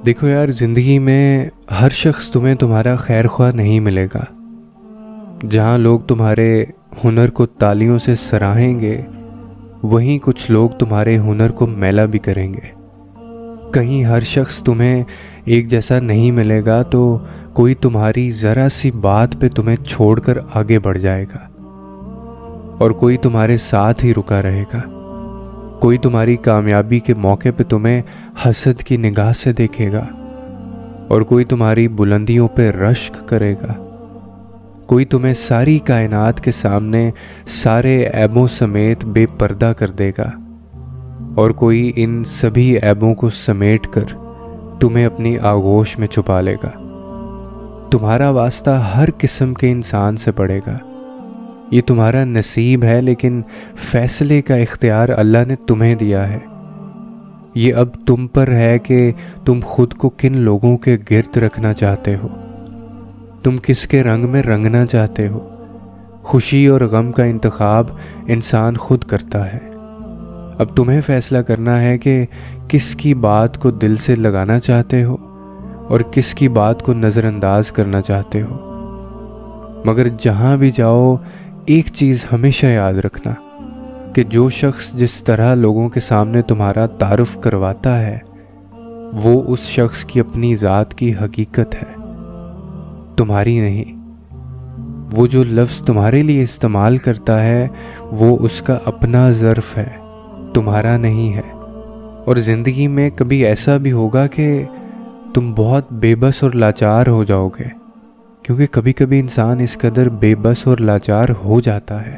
دیکھو یار، زندگی میں ہر شخص تمہیں تمہارا خیر خواہ نہیں ملے گا۔ جہاں لوگ تمہارے ہنر کو تالیوں سے سراہیں گے، وہیں کچھ لوگ تمہارے ہنر کو میلا بھی کریں گے۔ کہیں ہر شخص تمہیں ایک جیسا نہیں ملے گا تو کوئی تمہاری ذرا سی بات پہ تمہیں چھوڑ کر آگے بڑھ جائے گا، اور کوئی تمہارے ساتھ ہی رکا رہے گا۔ کوئی تمہاری کامیابی کے موقع پہ تمہیں حسد کی نگاہ سے دیکھے گا، اور کوئی تمہاری بلندیوں پہ رشک کرے گا۔ کوئی تمہیں ساری کائنات کے سامنے سارے عیبوں سمیت بے پردہ کر دے گا، اور کوئی ان سبھی عیبوں کو سمیٹ کر تمہیں اپنی آغوش میں چھپا لے گا۔ تمہارا واسطہ ہر قسم کے انسان سے پڑے گا۔ یہ تمہارا نصیب ہے، لیکن فیصلے کا اختیار اللہ نے تمہیں دیا ہے۔ یہ اب تم پر ہے کہ تم خود کو کن لوگوں کے گرد رکھنا چاہتے ہو، تم کس کے رنگ میں رنگنا چاہتے ہو۔ خوشی اور غم کا انتخاب انسان خود کرتا ہے۔ اب تمہیں فیصلہ کرنا ہے کہ کس کی بات کو دل سے لگانا چاہتے ہو اور کس کی بات کو نظر انداز کرنا چاہتے ہو۔ مگر جہاں بھی جاؤ، ایک چیز ہمیشہ یاد رکھنا کہ جو شخص جس طرح لوگوں کے سامنے تمہارا تعارف کرواتا ہے، وہ اس شخص کی اپنی ذات کی حقیقت ہے، تمہاری نہیں۔ وہ جو لفظ تمہارے لیے استعمال کرتا ہے، وہ اس کا اپنا ظرف ہے، تمہارا نہیں ہے۔ اور زندگی میں کبھی ایسا بھی ہوگا کہ تم بہت بے بس اور لاچار ہو جاؤ گے، کیونکہ کبھی کبھی انسان اس قدر بے بس اور لاچار ہو جاتا ہے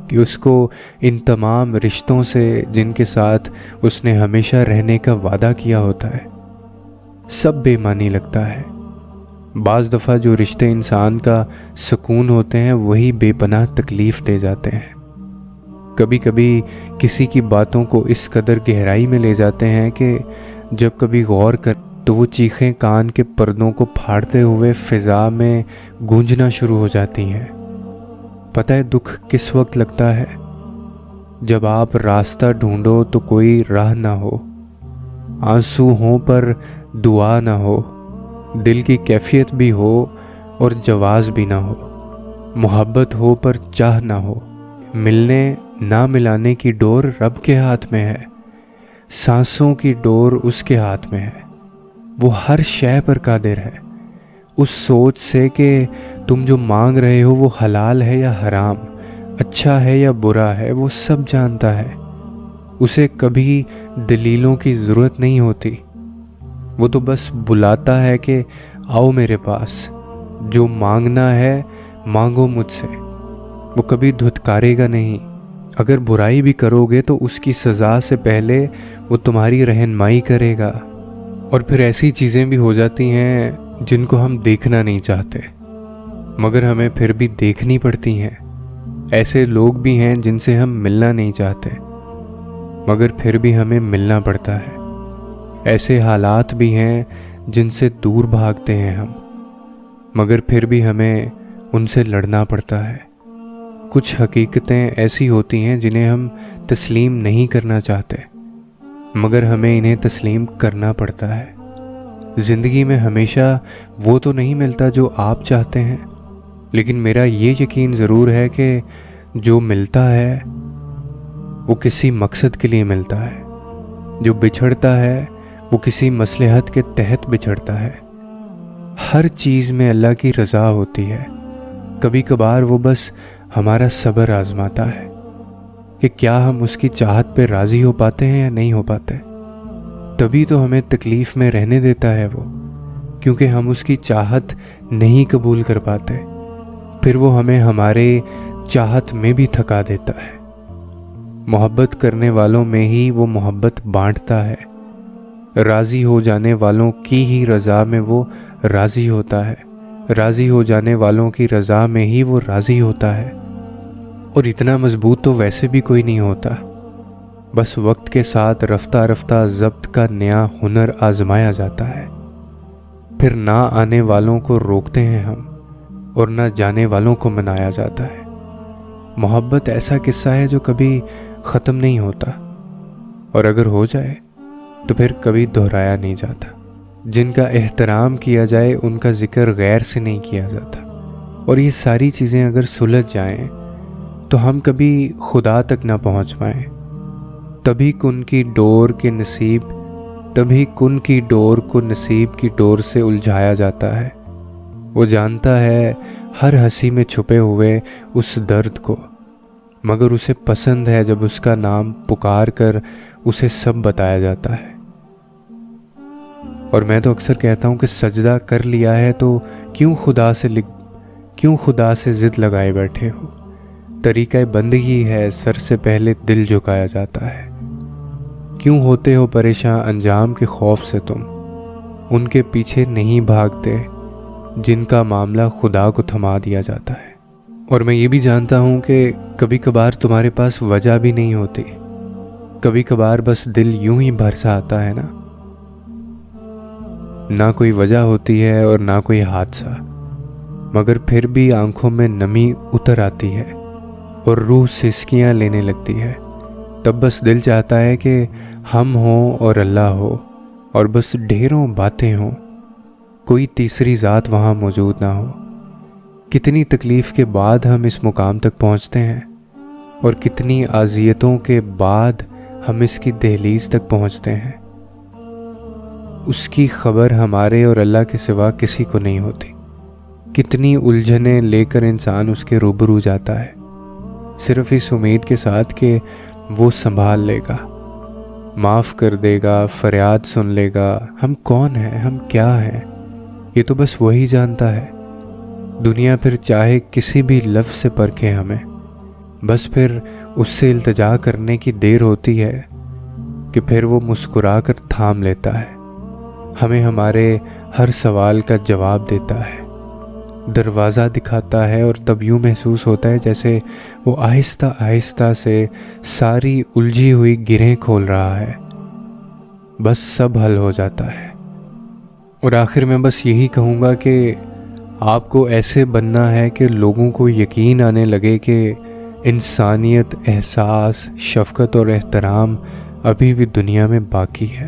کہ اس کو ان تمام رشتوں سے جن کے ساتھ اس نے ہمیشہ رہنے کا وعدہ کیا ہوتا ہے، سب بے معنی لگتا ہے۔ بعض دفعہ جو رشتے انسان کا سکون ہوتے ہیں، وہی بے پناہ تکلیف دے جاتے ہیں۔ کبھی کبھی کسی کی باتوں کو اس قدر گہرائی میں لے جاتے ہیں کہ جب کبھی غور کر تو وہ چیخیں کان کے پردوں کو پھاڑتے ہوئے فضا میں گونجنا شروع ہو جاتی ہیں۔ پتہ ہے دکھ کس وقت لگتا ہے؟ جب آپ راستہ ڈھونڈو تو کوئی راہ نہ ہو، آنسو ہوں پر دعا نہ ہو، دل کی کیفیت بھی ہو اور جواز بھی نہ ہو، محبت ہو پر چاہ نہ ہو۔ ملنے نہ ملانے کی ڈور رب کے ہاتھ میں ہے، سانسوں کی ڈور اس کے ہاتھ میں ہے۔ وہ ہر شے پر قادر ہے۔ اس سوچ سے کہ تم جو مانگ رہے ہو وہ حلال ہے یا حرام، اچھا ہے یا برا ہے، وہ سب جانتا ہے۔ اسے کبھی دلیلوں کی ضرورت نہیں ہوتی، وہ تو بس بلاتا ہے کہ آؤ میرے پاس، جو مانگنا ہے مانگو مجھ سے۔ وہ کبھی دھتکارے گا نہیں۔ اگر برائی بھی کرو گے تو اس کی سزا سے پہلے وہ تمہاری رہنمائی کرے گا۔ اور پھر ایسی چیزیں بھی ہو جاتی ہیں جن کو ہم دیکھنا نہیں چاہتے، مگر ہمیں پھر بھی دیکھنی پڑتی ہیں۔ ایسے لوگ بھی ہیں جن سے ہم ملنا نہیں چاہتے، مگر پھر بھی ہمیں ملنا پڑتا ہے۔ ایسے حالات بھی ہیں جن سے دور بھاگتے ہیں ہم، مگر پھر بھی ہمیں ان سے لڑنا پڑتا ہے۔ کچھ حقیقتیں ایسی ہوتی ہیں جنہیں ہم تسلیم نہیں کرنا چاہتے، مگر ہمیں انہیں تسلیم کرنا پڑتا ہے۔ زندگی میں ہمیشہ وہ تو نہیں ملتا جو آپ چاہتے ہیں، لیکن میرا یہ یقین ضرور ہے کہ جو ملتا ہے وہ کسی مقصد کے لیے ملتا ہے، جو بچھڑتا ہے وہ کسی مصلحت کے تحت بچھڑتا ہے۔ ہر چیز میں اللہ کی رضا ہوتی ہے۔ کبھی کبھار وہ بس ہمارا صبر آزماتا ہے کہ کیا ہم اس کی چاہت پہ راضی ہو پاتے ہیں یا نہیں ہو پاتے۔ تبھی تو ہمیں تکلیف میں رہنے دیتا ہے وہ، کیونکہ ہم اس کی چاہت نہیں قبول کر پاتے۔ پھر وہ ہمیں ہمارے چاہت میں بھی تھکا دیتا ہے۔ محبت کرنے والوں میں ہی وہ محبت بانٹتا ہے، راضی ہو جانے والوں کی ہی رضا میں وہ راضی ہوتا ہے، راضی ہو جانے والوں کی رضا میں ہی وہ راضی ہوتا ہے۔ اور اتنا مضبوط تو ویسے بھی کوئی نہیں ہوتا، بس وقت کے ساتھ رفتہ رفتہ ضبط کا نیا ہنر آزمایا جاتا ہے۔ پھر نہ آنے والوں کو روکتے ہیں ہم، اور نہ جانے والوں کو منایا جاتا ہے۔ محبت ایسا قصہ ہے جو کبھی ختم نہیں ہوتا، اور اگر ہو جائے تو پھر کبھی دہرایا نہیں جاتا۔ جن کا احترام کیا جائے ان کا ذکر غیر سے نہیں کیا جاتا، اور یہ ساری چیزیں اگر سلجھ جائیں تو ہم کبھی خدا تک نہ پہنچ پائیں۔ تبھی کن کی ڈور کو نصیب کی ڈور سے الجھایا جاتا ہے۔ وہ جانتا ہے ہر ہنسی میں چھپے ہوئے اس درد کو، مگر اسے پسند ہے جب اس کا نام پکار کر اسے سب بتایا جاتا ہے۔ اور میں تو اکثر کہتا ہوں کہ سجدہ کر لیا ہے تو کیوں خدا سے ضد لگائے بیٹھے ہو؟ طریقہ بندگی ہے، سر سے پہلے دل جھکایا جاتا ہے۔ کیوں ہوتے ہو پریشان انجام کے خوف سے؟ تم ان کے پیچھے نہیں بھاگتے جن کا معاملہ خدا کو تھما دیا جاتا ہے۔ اور میں یہ بھی جانتا ہوں کہ کبھی کبھار تمہارے پاس وجہ بھی نہیں ہوتی، کبھی کبھار بس دل یوں ہی بھرسا آتا ہے نا، نہ کوئی وجہ ہوتی ہے اور نہ کوئی حادثہ، مگر پھر بھی آنکھوں میں نمی اتر آتی ہے اور روح سسکیاں لینے لگتی ہے۔ تب بس دل چاہتا ہے کہ ہم ہوں اور اللہ ہو، اور بس ڈھیروں باتیں ہوں، کوئی تیسری ذات وہاں موجود نہ ہو۔ کتنی تکلیف کے بعد ہم اس مقام تک پہنچتے ہیں، اور کتنی اذیتوں کے بعد ہم اس کی دہلیز تک پہنچتے ہیں۔ اس کی خبر ہمارے اور اللہ کے سوا کسی کو نہیں ہوتی۔ کتنی الجھنیں لے کر انسان اس کے روبرو جاتا ہے، صرف اس امید کے ساتھ کہ وہ سنبھال لے گا، معاف کر دے گا، فریاد سن لے گا۔ ہم کون ہیں، ہم کیا ہیں، یہ تو بس وہی جانتا ہے۔ دنیا پھر چاہے کسی بھی لفظ سے پرکھے ہمیں، بس پھر اس سے التجا کرنے کی دیر ہوتی ہے کہ پھر وہ مسکرا کر تھام لیتا ہے، ہمیں ہمارے ہر سوال کا جواب دیتا ہے، دروازہ دکھاتا ہے، اور تب یوں محسوس ہوتا ہے جیسے وہ آہستہ آہستہ سے ساری الجھی ہوئی گرہیں کھول رہا ہے۔ بس سب حل ہو جاتا ہے۔ اور آخر میں بس یہی کہوں گا کہ آپ کو ایسے بننا ہے کہ لوگوں کو یقین آنے لگے کہ انسانیت، احساس، شفقت اور احترام ابھی بھی دنیا میں باقی ہے۔